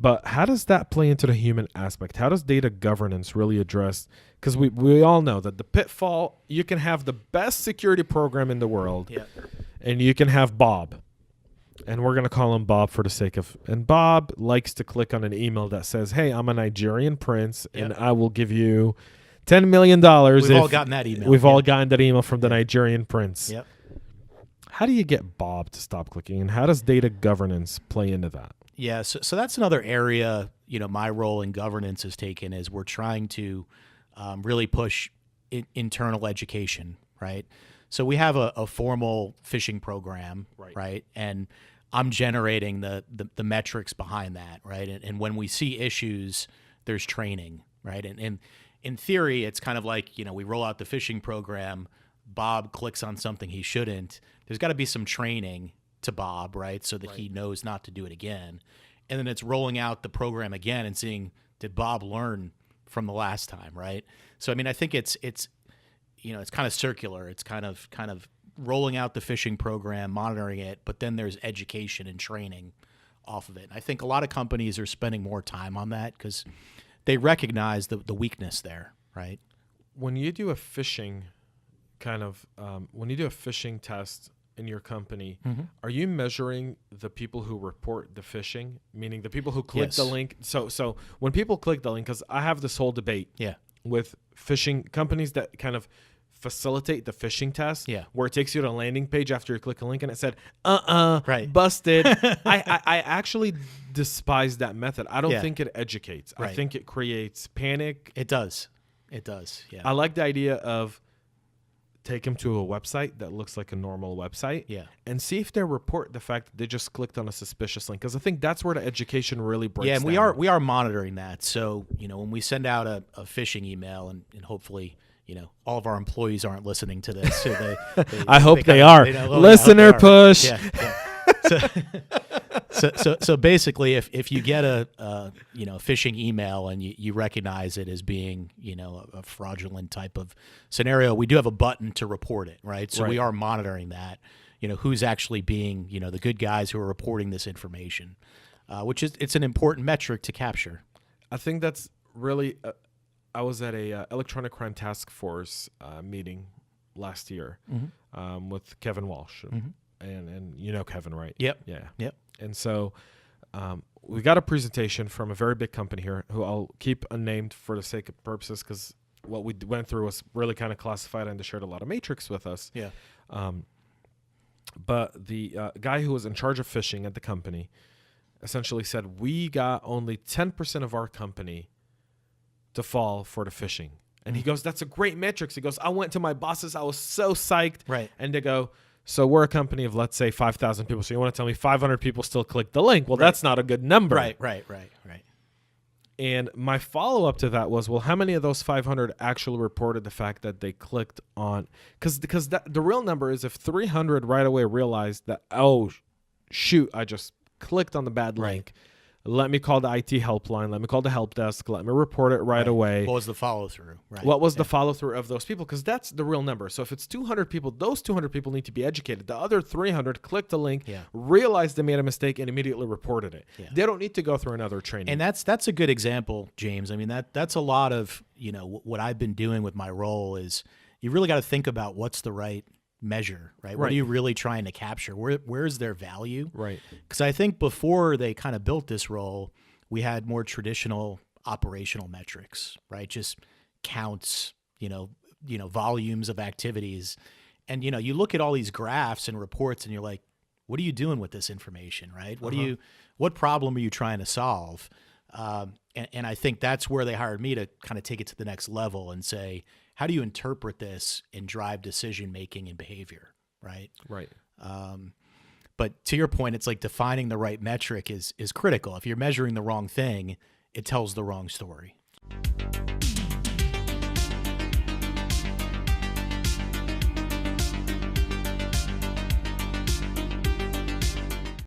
But how does that play into the human aspect? How does data governance really address? Because we all know that the pitfall, you can have the best security program in the world, and you can have Bob. And we're going to call him Bob for the sake of... And Bob likes to click on an email that says, hey, I'm a Nigerian prince, and I will give you $10 million. We've all gotten that email. We've all gotten that email from the Nigerian prince. Yep. How do you get Bob to stop clicking? And how does data governance play into that? Yeah, so that's another area, my role in governance is taken is we're trying to really push internal education, right? So we have a formal phishing program, right? And I'm generating the metrics behind that, right? And when we see issues, there's training, right? And in theory, it's kind of like, we roll out the phishing program, Bob clicks on something he shouldn't. There's got to be some training to Bob, right? So that he knows not to do it again. And then it's rolling out the program again and seeing, did Bob learn from the last time, right? So, I think it's kind of circular. It's kind of rolling out the phishing program, monitoring it, but then there's education and training off of it. And I think a lot of companies are spending more time on that because they recognize the weakness there, right? When you do a phishing when you do a phishing test in your company, are you measuring the people who report the phishing, meaning the people who click the link? So when people click the link, because I have this whole debate with phishing companies that kind of facilitate the phishing test, where it takes you to a landing page after you click a link and it said, busted. I actually despise that method. I don't think it educates. I think it creates panic. It does. Yeah. I like the idea of take them to a website that looks like a normal website and see if they report the fact that they just clicked on a suspicious link. Because I think that's where the education really breaks down. Yeah, and we are monitoring that. So, when we send out a phishing email and hopefully, all of our employees aren't listening to this. So I hope they are. Listener push. Yeah. So basically, if you get a phishing email and you recognize it as being a fraudulent type of scenario, we do have a button to report it, right? So we are monitoring that. Who's actually being the good guys who are reporting this information, which it's an important metric to capture. I think that's really. I was at a electronic crime task force meeting last year with Kevin Walsh. And Kevin, right? Yep. Yeah. Yep. And so we got a presentation from a very big company here who I'll keep unnamed for the sake of purposes because what we went through was really kind of classified and they shared a lot of matrix with us. Yeah. But the guy who was in charge of phishing at the company essentially said, we got only 10% of our company to fall for the phishing. And he goes, that's a great metrics. He goes, I went to my bosses. I was so psyched. Right. And they go, so we're a company of, let's say, 5,000 people. So you want to tell me 500 people still click the link? Well, that's not a good number. Right. And my follow-up to that was, well, how many of those 500 actually reported the fact that they clicked on? Because the real number is if 300 right away realized that, oh, shoot, I just clicked on the bad link. Let me call the IT helpline. Let me call the help desk. Let me report it right away. What was the follow-through? Right. What was the follow-through of those people? Because that's the real number. So if it's 200 people, those 200 people need to be educated. The other 300 clicked the link, realized they made a mistake, and immediately reported it. Yeah. They don't need to go through another training. And that's a good example, James. That's a lot of what I've been doing with my role is you really got to think about what's the right measure, right? What are you really trying to capture? Where's their value? Right. Because I think before they kind of built this role, we had more traditional operational metrics, right? Just counts, volumes of activities. And, you look at all these graphs and reports and you're like, what are you doing with this information, right? What problem are you trying to solve? And I think that's where they hired me to kind of take it to the next level and say, how do you interpret this and drive decision-making and behavior, right? Right. But to your point, it's like defining the right metric is critical. If you're measuring the wrong thing, it tells the wrong story.